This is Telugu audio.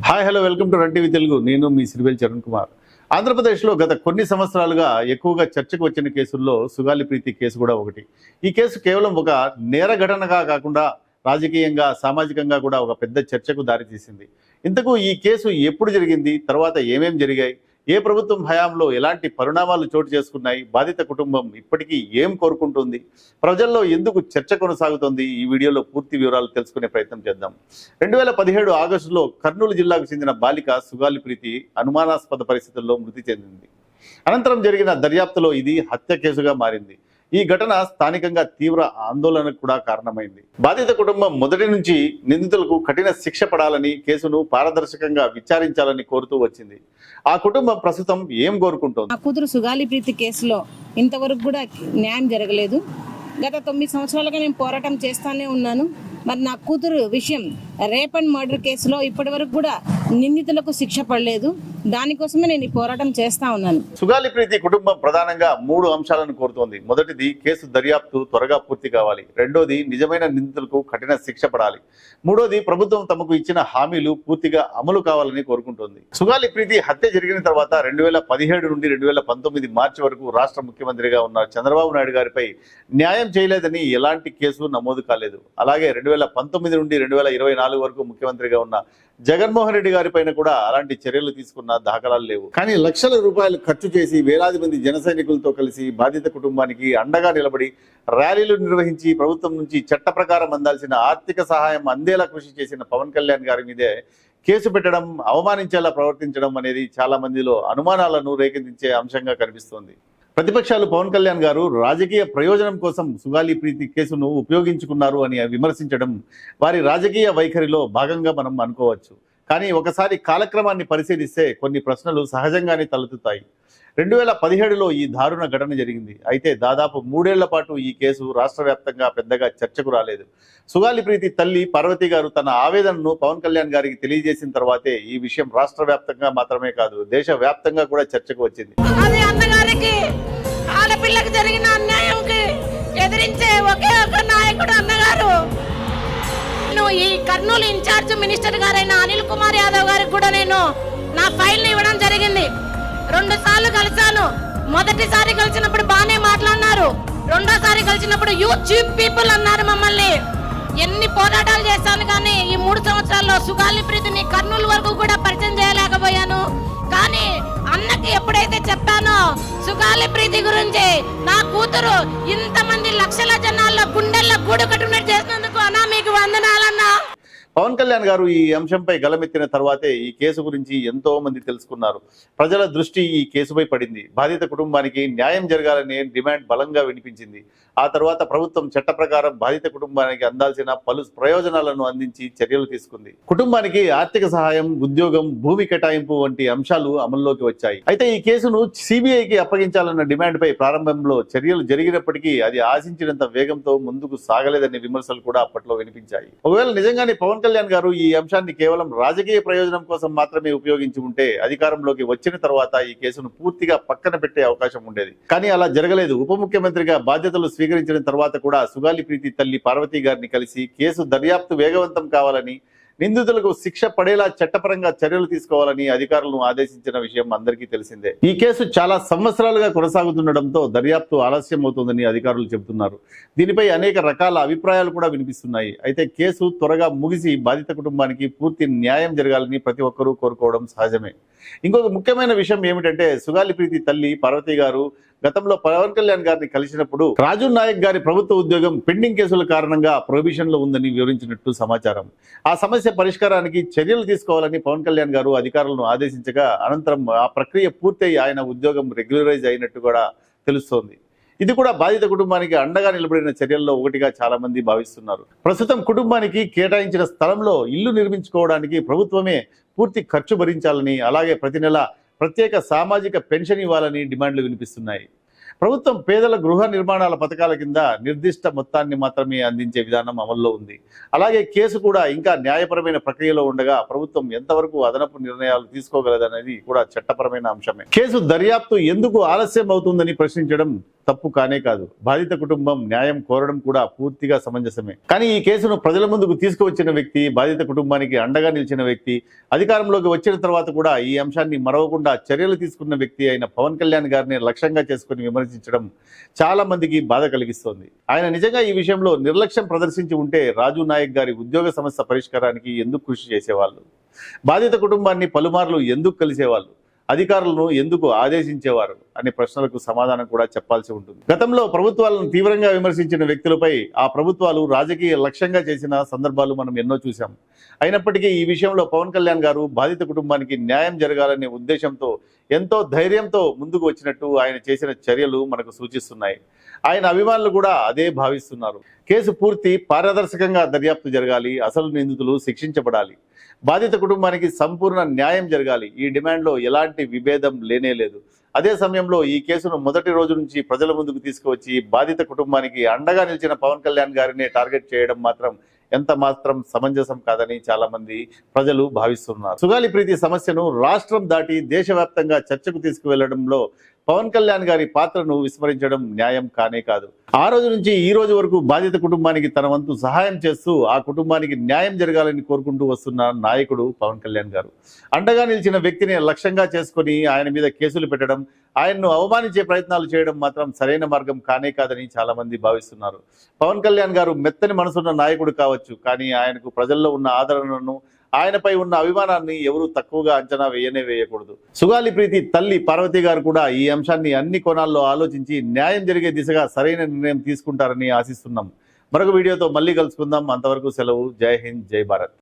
Hi hello welcome to run TV Telugu. నేను మీ సిరివెల్ చరణ్ కుమార్. ఆంధ్రప్రదేశ్లో గత కొన్ని సంవత్సరాలుగా ఎక్కువగా చర్చకు వచ్చిన కేసుల్లో సుగాలి ప్రీతి కేసు కూడా ఒకటి. ఈ కేసు కేవలం ఒక నేర ఘటనగా కాకుండా రాజకీయంగా సామాజికంగా కూడా ఒక పెద్ద చర్చకు దారితీసింది. ఇంతకు ఈ కేసు ఎప్పుడు జరిగింది, తర్వాత ఏమేం జరిగాయి, ఏ ప్రభుత్వం హయాంలో ఎలాంటి పరిణామాలు చోటు చేసుకున్నాయి, బాధిత కుటుంబం ఇప్పటికీ ఏం కోరుకుంటుంది, ప్రజల్లో ఎందుకు చర్చ కొనసాగుతోంది, ఈ వీడియోలో పూర్తి వివరాలు తెలుసుకునే ప్రయత్నం చేద్దాం. 2017 ఆగస్టులో కర్నూలు జిల్లాకు చెందిన బాలిక సుగాలి ప్రీతి అనుమానాస్పద పరిస్థితుల్లో మృతి చెందింది. అనంతరం జరిగిన దర్యాప్తులో ఇది హత్య కేసుగా మారింది. ఈ ఘటన స్థానికంగా తీవ్ర ఆందోళనకు కూడా కారణమైంది. బాధిత కుటుంబం మొదటి నుంచి నిందితులకు కఠిన శిక్ష పడాలని, కేసును పారదర్శకంగా విచారించాలని కోరుతూ వచ్చింది. ఆ కుటుంబం ప్రస్తుతం ఏం కోరుకుంటోంది? నా కూతురు సుగాలి ప్రీతి కేసులో ఇంతవరకు కూడా న్యాయం జరగలేదు. గత 9 సంవత్సరాలుగా నేను పోరాటం చేస్తానే ఉన్నాను. మరి నా కూతురు విషయం రేప్ అండ్ మర్డర్ కేసులో ఇప్పటి వరకు కూడా నిందితులకు శిక్ష పడలేదు. దానికోసమే నేను ఈ పోరాటం చేస్తా ఉన్నాను. సుగాలి ప్రీతి కుటుంబం ప్రధానంగా 3 అంశాలను కోరుతోంది. మొదటిది, కేసు దర్యాప్తు త్వరగా పూర్తి కావాలి. రెండోది, నిజమైన నిందితులకు కఠిన శిక్ష పడాలి. మూడోది, ప్రభుత్వం తమకు ఇచ్చిన హామీలు పూర్తిగా అమలు కావాలని కోరుకుంటోంది. సుగాలి ప్రీతి హత్య జరిగిన తర్వాత 2017 నుండి 2019 మార్చి వరకు రాష్ట్ర ముఖ్యమంత్రిగా ఉన్న చంద్రబాబు నాయుడు గారిపై న్యాయం చేయలేదని ఎలాంటి కేసు నమోదు కాలేదు. అలాగే 2019 నుండి 2024 వరకు ముఖ్యమంత్రిగా ఉన్న జగన్మోహన్ రెడ్డి గారిపైన కూడా అలాంటి చర్యలు తీసుకున్న దాఖలాలు లేవు. కానీ లక్షల రూపాయలు ఖర్చు చేసి వేలాది మంది జన సైనికులతో కలిసి బాధిత కుటుంబానికి అండగా నిలబడి ర్యాలీలు నిర్వహించి ప్రభుత్వం నుంచి చట్ట ప్రకారం అందాల్సిన ఆర్థిక సహాయం అందేలా కృషి చేసిన పవన్ కళ్యాణ్ గారి మీదే కేసు పెట్టడం, అవమానించేలా ప్రవర్తించడం అనేది చాలా మందిలో అనుమానాలను రేకెత్తించే అంశంగా కనిపిస్తోంది. ప్రతిపక్షాలు పవన్ కళ్యాణ్ గారు రాజకీయ ప్రయోజనం కోసం సుగాలి ప్రీతి కేసును ఉపయోగించుకున్నారు అని విమర్శించడం వారి రాజకీయ వైఖరిలో భాగంగా మనం అనుకోవచ్చు. కానీ ఒకసారి కాలక్రమాన్ని పరిశీలిస్తే కొన్ని ప్రశ్నలు సహజంగానే తలెత్తుతాయి. 2017లో ఈ దారుణ ఘటన జరిగింది. అయితే దాదాపు 3 ఏళ్ల పాటు ఈ కేసు రాష్ట్ర వ్యాప్తంగా పెద్దగా చర్చకు రాలేదు. సుగాలి ప్రీతి తల్లి పార్వతి గారు తన ఆవేదనను పవన్ కళ్యాణ్ గారికి తెలియజేసిన తర్వాతే ఈ విషయం రాష్ట్ర వ్యాప్తంగా మాత్రమే కాదు, దేశ వ్యాప్తంగా కూడా చర్చకు వచ్చింది. ఆడపిల్లకు జరిగిన అన్యాయంకి ఎదిరించే ఒకే ఒక నాయకుడు అన్నగారు. ఈ కర్నూలు ఇన్ఛార్జ్ మినిస్టర్ గారైన అనిల్ కుమార్ యాదవ్ గారికి కూడా నేను నా ఫైల్ ని ఇవ్వడం జరిగింది. 2 సార్లు కలిసాను. మొదటిసారి కలిసినప్పుడు బాగానే మాట్లాడినారు. రెండోసారి కలిసినప్పుడు యూ చీప్ పీపుల్ అన్నారు మమ్మల్ని. ఎన్ని పోరాటాలు చేశాను కానీ ఈ 3 సంవత్సరాల్లో సుగాలి ప్రీతిని కర్నూలు వరకు కూడా పరిచయం చేయలేకపోయాను. కానీ అన్నకి ఎప్పుడైతే చెప్పానో సుగాలి ప్రీతి గురించి, నా కూతురు ఇంతమంది లక్షల జనాల్లో గుండెల్లో గూడు కట్టున్నట్టు చేసినందుకు అన్నా మీకు వందనాలన్నా. పవన్ కళ్యాణ్ గారు ఈ అంశంపై గలమెత్తిన తర్వాతే ఈ కేసు గురించి ఎంతో మంది తెలుసుకున్నారు. ప్రజల దృష్టి ఈ కేసుపై పడింది. బాధిత కుటుంబానికి న్యాయం జరగాలనే డిమాండ్ బలంగా వినిపించింది. ఆ తర్వాత ప్రభుత్వం చట్ట ప్రకారం బాధిత కుటుంబానికి అందాల్సిన పలు ప్రయోజనాలను అందించి చర్యలు తీసుకుంది. కుటుంబానికి ఆర్థిక సహాయం, ఉద్యోగం, భూమి కేటాయింపు వంటి అంశాలు అమల్లోకి వచ్చాయి. అయితే ఈ కేసును సిబిఐకి అప్పగించాలన్న డిమాండ్ పై ప్రారంభంలో చర్యలు జరిగినప్పటికీ అది ఆశించినంత వేగంతో ముందుకు సాగలేదనే విమర్శలు కూడా అప్పట్లో వినిపించాయి. ఒకవేళ నిజంగానే పవన్ కళ్యాణ్ గారు ఈ అంశాన్ని కేవలం రాజకీయ ప్రయోజనం కోసం మాత్రమే ఉపయోగించి ఉంటే అధికారంలోకి వచ్చిన తర్వాత ఈ కేసును పూర్తిగా పక్కన పెట్టే అవకాశం ఉండేది. కానీ అలా జరగలేదు. ఉప ముఖ్యమంత్రిగా బాధ్యతలు స్వీకరించిన తర్వాత కూడా సుగాలి ప్రీతి తల్లి పార్వతి గారిని కలిసి కేసు దర్యాప్తు వేగవంతం కావాలని, నిందితులకు శిక్ష పడేలా చట్టపరంగా చర్యలు తీసుకోవాలని అధికారులను ఆదేశించిన విషయం అందరికీ తెలిసిందే. ఈ కేసు చాలా సంవత్సరాలుగా కొనసాగుతుండటంతో దర్యాప్తు ఆలస్యం అవుతుందని అధికారులు చెబుతున్నారు. దీనిపై అనేక రకాల అభిప్రాయాలు కూడా వినిపిస్తున్నాయి. అయితే కేసు త్వరగా ముగిసి బాధిత కుటుంబానికి పూర్తి న్యాయం జరగాలని ప్రతి ఒక్కరూ కోరుకోవడం సహజమే. ఇంకొక ముఖ్యమైన విషయం ఏమిటంటే, సుగాలి ప్రీతి తల్లి పార్వతి గారు గతంలో పవన్ కళ్యాణ్ గారిని కలిసినప్పుడు రాజు నాయక్ గారి ప్రభుత్వ ఉద్యోగం పెండింగ్ కేసుల కారణంగా ప్రొహిబిషన్ లో ఉందని వివరించినట్టు సమాచారం. ఆ సమస్య పరిష్కారానికి చర్యలు తీసుకోవాలని పవన్ కళ్యాణ్ గారు అధికారులను ఆదేశించగా అనంతరం ఆ ప్రక్రియ పూర్తయి ఆయన ఉద్యోగం రెగ్యులరైజ్ అయినట్టు కూడా తెలుస్తోంది. ఇది కూడా బాధిత కుటుంబానికి అండగా నిలబడిన చర్యల్లో ఒకటిగా చాలా మంది భావిస్తున్నారు. ప్రస్తుతం కుటుంబానికి కేటాయించిన స్థలంలో ఇల్లు నిర్మించుకోవడానికి ప్రభుత్వమే పూర్తి ఖర్చు భరించాలని, అలాగే ప్రతి నెల ప్రత్యేక సామాజిక పెన్షన్ ఇవ్వాలని డిమాండ్లు వినిపిస్తున్నాయి. ప్రభుత్వం పేదల గృహ నిర్మాణాల పథకాల కింద నిర్దిష్ట మొత్తాన్ని మాత్రమే అందించే విధానం అమల్లో ఉంది. అలాగే కేసు కూడా ఇంకా న్యాయపరమైన ప్రక్రియలో ఉండగా ప్రభుత్వం ఎంతవరకు అదనపు నిర్ణయాలు తీసుకోగలదనేది కూడా చట్టపరమైన అంశమే. కేసు దర్యాప్తు ఎందుకు ఆలస్యం అవుతుందని ప్రశ్నించడం తప్పు కానే కాదు. బాధిత కుటుంబం న్యాయం కోరడం కూడా పూర్తిగా సమంజసమే. కానీ ఈ కేసును ప్రజల ముందుకు తీసుకువచ్చిన వ్యక్తి, బాధిత కుటుంబానికి అండగా నిలిచిన వ్యక్తి, అధికారంలోకి వచ్చిన తర్వాత కూడా ఈ అంశాన్ని మరవకుండా చర్యలు తీసుకున్న వ్యక్తి అయిన పవన్ కళ్యాణ్ గారిని లక్ష్యంగా చేసుకుని విమర్శించడం చాలా మందికి బాధ కలిగిస్తోంది. ఆయన నిజంగా ఈ విషయంలో నిర్లక్ష్యం ప్రదర్శించి ఉంటే రాజు నాయక్ గారి ఉద్యోగ సమస్య పరిష్కారానికి ఎందుకు కృషి చేసేవాళ్ళు? బాధిత కుటుంబాన్ని పలుమార్లు ఎందుకు కలిసేవాళ్ళు? అధికారులను ఎందుకు ఆదేశించేవారు అనే ప్రశ్నలకు సమాధానం కూడా చెప్పాల్సి ఉంటుంది. గతంలో ప్రభుత్వాలను తీవ్రంగా విమర్శించిన వ్యక్తులపై ఆ ప్రభుత్వాలు రాజకీయ లక్ష్యంగా చేసిన సందర్భాలు మనం ఎన్నో చూసాం. అయినప్పటికీ ఈ విషయంలో పవన్ కళ్యాణ్ గారు బాధిత కుటుంబానికి న్యాయం జరగాలనే ఉద్దేశంతో ఎంతో ధైర్యంతో ముందుకు వచ్చినట్టు ఆయన చేసిన చర్యలు మనకు సూచిస్తున్నాయి. ఆయన అభిమానులు కూడా అదే భావిస్తున్నారు. కేసు పూర్తి పారదర్శకంగా దర్యాప్తు జరగాలి, అసలు నిందితులు శిక్షించబడాలి, బాధిత కుటుంబానికి సంపూర్ణ న్యాయం జరగాలి. ఈ డిమాండ్లో ఎలాంటి విభేదం లేనేలేదు. అదే సమయంలో ఈ కేసును మొదటి రోజు నుంచి ప్రజల ముందుకు తీసుకువచ్చి బాధిత కుటుంబానికి అండగా నిలిచిన పవన్ కళ్యాణ్ గారినే టార్గెట్ చేయడం మాత్రం ఎంత మాత్రం సమంజసం కాదని చాలా మంది ప్రజలు భావిస్తున్నారు. సుగాలి ప్రీతి సమస్యను రాష్ట్రం దాటి దేశవ్యాప్తంగా చర్చకు తీసుకువెళ్లడంలో పవన్ కళ్యాణ్ గారి పాత్రను విస్మరించడం న్యాయం కానే కాదు. ఆ రోజు నుంచి ఈ రోజు వరకు బాధిత కుటుంబానికి తన వంతు సహాయం చేస్తూ ఆ కుటుంబానికి న్యాయం జరగాలని కోరుకుంటూ వస్తున్న నాయకుడు పవన్ కళ్యాణ్ గారు. అండగా నిలిచిన వ్యక్తిని లక్ష్యంగా చేసుకుని ఆయన మీద కేసులు పెట్టడం, ఆయన్ను అవమానించే ప్రయత్నాలు చేయడం మాత్రం సరైన మార్గం కానే కాదని చాలా మంది భావిస్తున్నారు. పవన్ కళ్యాణ్ గారు మెత్తని మనసున్న నాయకుడు కావచ్చు, కానీ ఆయనకు ప్రజల్లో ఉన్న ఆదరణను, ఆయనపై ఉన్న అభిమానాన్ని ఎవరూ తక్కువగా అంచనా వేయకూడదు. సుగాలి ప్రీతి తల్లి పార్వతి గారు కూడా ఈ అంశాన్ని అన్ని కోణాల్లో ఆలోచించి న్యాయం జరిగే దిశగా సరైన నిర్ణయం తీసుకుంటారని ఆశిస్తున్నాం. మరొక వీడియోతో మళ్ళీ కలుసుకుందాం. అంతవరకు సెలవు. జై హింద్, జై భారత్.